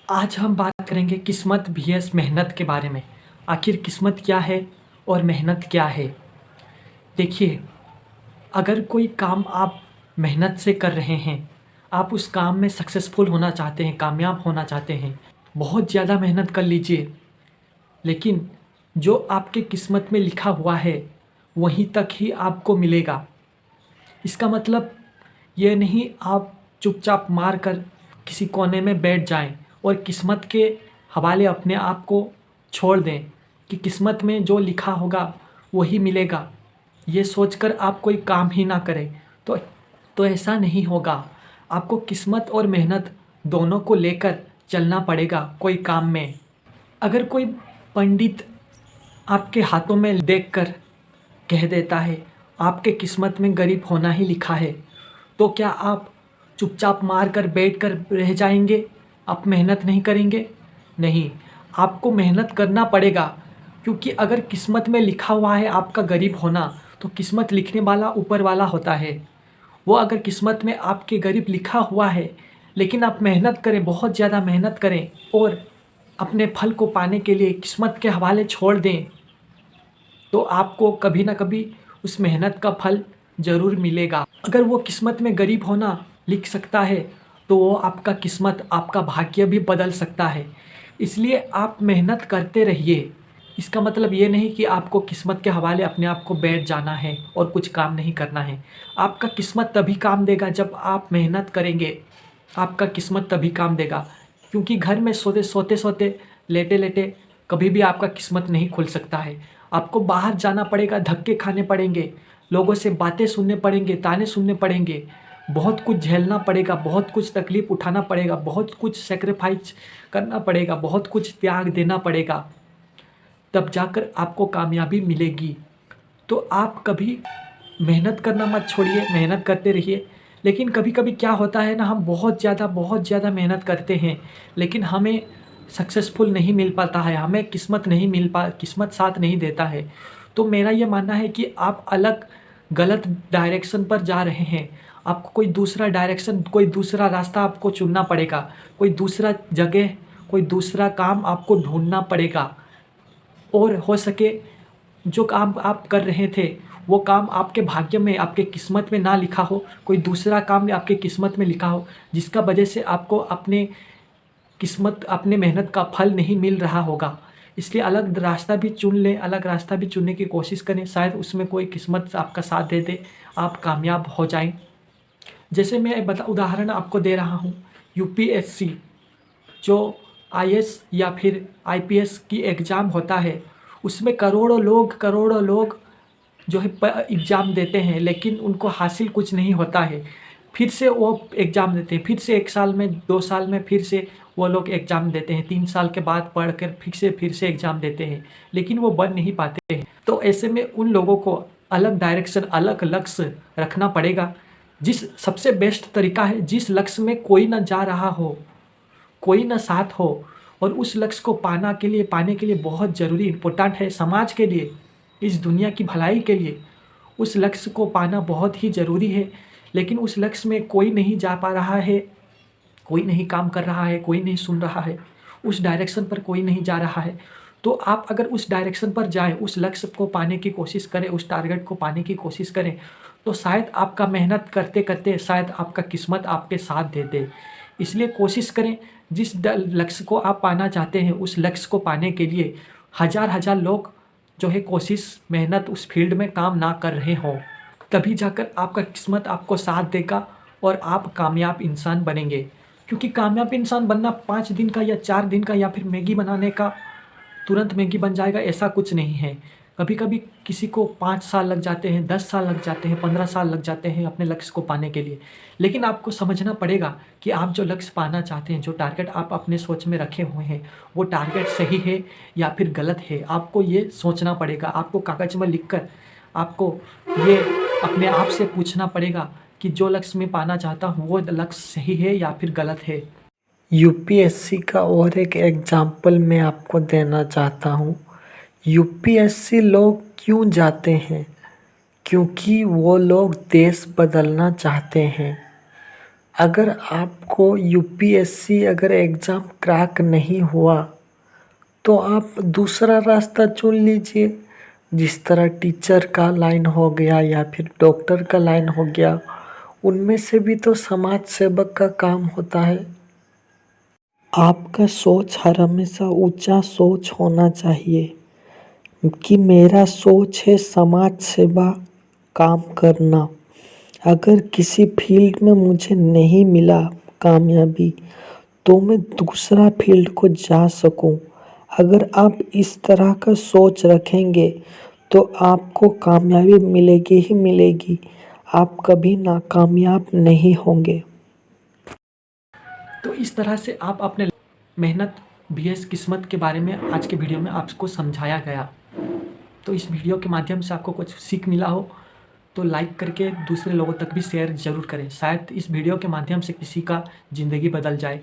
आज हम बात करेंगे किस्मत vs मेहनत के बारे में। आखिर किस्मत क्या है और मेहनत क्या है? देखिए, अगर कोई काम आप मेहनत से कर रहे हैं, आप उस काम में सक्सेसफुल होना चाहते हैं, कामयाब होना चाहते हैं, बहुत ज़्यादा मेहनत कर लीजिए। लेकिन जो आपके किस्मत में लिखा हुआ है, वहीं तक ही आपको मिलेगा। इसका मतलब ये नहीं आप चुपचाप मार कर किसी कोने में बैठ जाएं और किस्मत के हवाले अपने आप को छोड़ दें कि किस्मत में जो लिखा होगा वही मिलेगा। ये सोचकर आप कोई काम ही ना करें तो ऐसा नहीं होगा। आपको किस्मत और मेहनत दोनों को लेकर चलना पड़ेगा कोई काम में। अगर कोई पंडित आपके हाथों में देखकर कह देता है आपके किस्मत में गरीब होना ही लिखा है, तो क्या आप चुपचाप मार कर बैठ कर रह जाएंगे? आप मेहनत नहीं करेंगे? नहीं, आपको मेहनत करना पड़ेगा। क्योंकि अगर किस्मत में लिखा हुआ है आपका गरीब होना, तो किस्मत लिखने वाला ऊपर वाला होता है। वो अगर किस्मत में आपके गरीब लिखा हुआ है, लेकिन आप मेहनत करें, बहुत ज़्यादा मेहनत करें और अपने फल को पाने के लिए किस्मत के हवाले छोड़ दें, तो आपको कभी ना कभी उस मेहनत का फल ज़रूर मिलेगा। अगर वो किस्मत में गरीब होना लिख सकता है, तो वो आपका किस्मत, आपका भाग्य भी बदल सकता है। इसलिए आप मेहनत करते रहिए। इसका मतलब ये नहीं कि आपको किस्मत के हवाले अपने आप को बैठ जाना है और कुछ काम नहीं करना है। आपका किस्मत तभी काम देगा जब आप मेहनत करेंगे। आपका किस्मत तभी काम देगा, क्योंकि घर में सोते लेटे लेटे कभी भी आपका किस्मत नहीं खुल सकता है। आपको बाहर जाना पड़ेगा, धक्के खाने पड़ेंगे, लोगों से बातें सुनने पड़ेंगे, ताने सुनने पड़ेंगे, बहुत कुछ झेलना पड़ेगा, बहुत कुछ तकलीफ़ उठाना पड़ेगा, बहुत कुछ सैक्रिफाइस करना पड़ेगा, बहुत कुछ त्याग देना पड़ेगा, तब जाकर आपको कामयाबी मिलेगी। तो आप कभी मेहनत करना मत छोड़िए, मेहनत करते रहिए। लेकिन कभी-कभी क्या होता है ना, हम बहुत ज़्यादा मेहनत करते हैं, लेकिन हमें सक्सेसफुल नहीं मिल पाता है, हमें किस्मत साथ नहीं देता है। तो मेरा ये मानना है कि आप गलत डायरेक्शन पर जा रहे हैं। आपको कोई दूसरा डायरेक्शन, कोई दूसरा रास्ता आपको चुनना पड़ेगा, कोई दूसरा जगह, कोई दूसरा काम आपको ढूँढना पड़ेगा। और हो सके जो काम आप कर रहे थे, वो काम आपके भाग्य में, आपके किस्मत में ना लिखा हो, कोई दूसरा काम आपके किस्मत में लिखा हो, जिसका वजह से आपको अपने मेहनत का फल नहीं मिल रहा होगा। इसलिए अलग रास्ता भी चुन लें, अलग रास्ता भी चुनने की कोशिश करें, शायद उसमें कोई किस्मत आपका साथ दे दे, आप कामयाब हो जाएँ। जैसे मैं उदाहरण आपको दे रहा हूँ, यूपीएससी जो आईएएस या फिर आईपीएस की एग्ज़ाम होता है, उसमें करोड़ों लोग जो है एग्ज़ाम देते हैं, लेकिन उनको हासिल कुछ नहीं होता है। फिर से वो एग्ज़ाम देते हैं, फिर से 1 साल में, 2 साल में फिर से वो लोग एग्ज़ाम देते हैं, 3 साल के बाद पढ़ कर फिर से एग्ज़ाम देते हैं, लेकिन वो बन नहीं पाते हैं। तो ऐसे में उन लोगों को अलग डायरेक्शन, अलग लक्ष्य रखना पड़ेगा। सबसे बेस्ट तरीका है, जिस लक्ष्य में कोई ना जा रहा हो, कोई ना साथ हो, और उस लक्ष्य को पाने के लिए बहुत ज़रूरी, इम्पोर्टेंट है समाज के लिए, इस दुनिया की भलाई के लिए उस लक्ष्य को पाना बहुत ही ज़रूरी है। लेकिन उस लक्ष्य में कोई नहीं जा पा रहा है, कोई नहीं काम कर रहा है, कोई नहीं सुन रहा है, उस डायरेक्शन पर कोई नहीं जा रहा है। तो आप अगर उस डायरेक्शन पर जाएँ, उस लक्ष्य को पाने की कोशिश करें, उस टारगेट को पाने की कोशिश करें, तो शायद आपका मेहनत करते-करते शायद आपका किस्मत आपके साथ दे दे। इसलिए कोशिश करें, जिस लक्ष्य को आप पाना चाहते हैं, उस लक्ष्य को पाने के लिए हज़ार लोग जो है कोशिश, मेहनत उस फील्ड में काम ना कर रहे हों, तभी जाकर आपका किस्मत आपको साथ देगा और आप कामयाब इंसान बनेंगे। क्योंकि कामयाब इंसान बनना 5 दिन का या 4 दिन का या फिर मैगी बनाने का, तुरंत मैगी बन जाएगा, ऐसा कुछ नहीं है। कभी-कभी किसी को 5 साल लग जाते हैं, 10 साल लग जाते हैं, 15 साल लग जाते हैं अपने लक्ष्य को पाने के लिए। लेकिन आपको समझना पड़ेगा कि आप जो लक्ष्य पाना चाहते हैं, जो टारगेट आप अपने सोच में रखे हुए हैं, वो टारगेट सही है या फिर गलत है। आपको ये सोचना पड़ेगा। आपको कागज़ में लिखकर आपको ये अपने आप से पूछना पड़ेगा कि जो लक्ष्य मैं पाना चाहता हूँ, वो लक्ष्य सही है या फिर गलत है। यूपीएससी का और एक एग्जाम्पल मैं आपको देना चाहता हूँ। यूपीएससी लोग क्यों जाते हैं? क्योंकि वो लोग देश बदलना चाहते हैं। अगर आपको यूपीएससी अगर एग्ज़ाम क्रैक नहीं हुआ तो आप दूसरा रास्ता चुन लीजिए, जिस तरह टीचर का लाइन हो गया या फिर डॉक्टर का लाइन हो गया। उनमें से भी तो समाज सेवक का काम होता है। आपका सोच हर हमेशा ऊंचा सोच होना चाहिए कि मेरा सोच है समाज सेवा काम करना। अगर किसी फील्ड में मुझे नहीं मिला कामयाबी तो मैं दूसरा फील्ड को जा सकूं। अगर आप इस तरह का सोच रखेंगे तो आपको कामयाबी मिलेगी ही मिलेगी, आप कभी नाकामयाब नहीं होंगे। तो इस तरह से आप अपने मेहनत vs किस्मत के बारे में आज के वीडियो में आपको समझाया गया। तो इस वीडियो के माध्यम से आपको कुछ सीख मिला हो तो लाइक करके दूसरे लोगों तक भी शेयर ज़रूर करें। शायद इस वीडियो के माध्यम से किसी का ज़िंदगी बदल जाए।